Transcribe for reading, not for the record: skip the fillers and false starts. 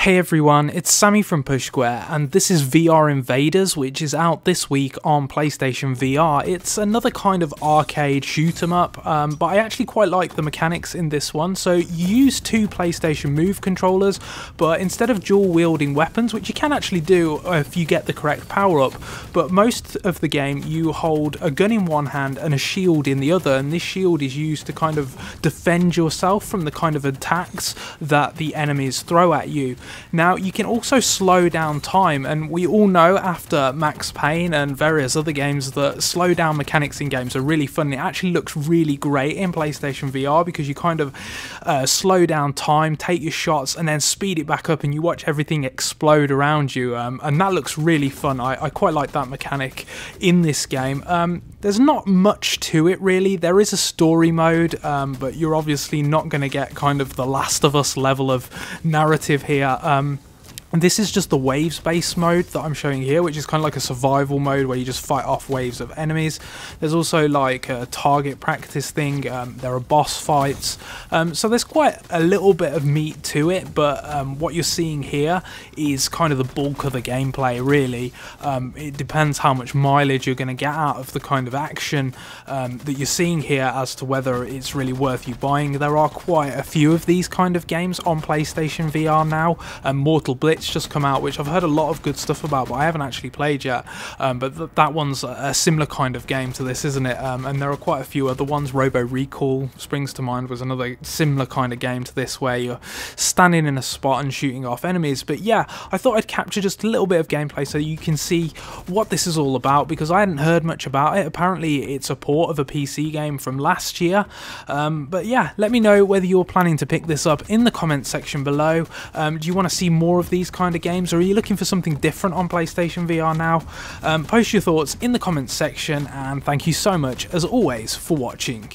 Hey everyone, it's Sammy from Push Square, and this is VR Invaders, which is out this week on PlayStation VR. It's another kind of arcade shoot 'em up, but I actually quite like the mechanics in this one. So you use two PlayStation Move controllers, but instead of dual wielding weapons, which you can actually do if you get the correct power up, but most of the game you hold a gun in one hand and a shield in the other, and this shield is used to kind of defend yourself from the kind of attacks that the enemies throw at you. Now you can also slow down time, and we all know after Max Payne and various other games that slow down mechanics in games are really fun. It actually looks really great in PlayStation VR because you kind of slow down time, take your shots and then speed it back up and you watch everything explode around you, and that looks really fun. I quite like that mechanic in this game. There's not much to it really. There is a story mode, but you're obviously not going to get kind of the Last of Us level of narrative here. And this is just the waves-based mode that I'm showing here, which is kind of like a survival mode where you just fight off waves of enemies. There's also like a target practice thing, there are boss fights, so there's quite a little bit of meat to it, but what you're seeing here is kind of the bulk of the gameplay really. It depends how much mileage you're going to get out of the kind of action that you're seeing here as to whether it's really worth you buying. There are quite a few of these kind of games on PlayStation VR now, and Mortal Blitz just come out, which I've heard a lot of good stuff about, but I haven't actually played yet. But that one's a similar kind of game to this, isn't it? And there are quite a few other ones. Robo Recall springs to mind, was another similar kind of game to this, where you're standing in a spot and shooting off enemies. But yeah, I thought I'd capture just a little bit of gameplay so you can see what this is all about, because I hadn't heard much about it. Apparently it's a port of a PC game from last year. But yeah, let me know whether you're planning to pick this up in the comments section below. Do you want to see more of these kind of games, or are you looking for something different on PlayStation VR now? Post your thoughts in the comments section, and thank you so much as always for watching.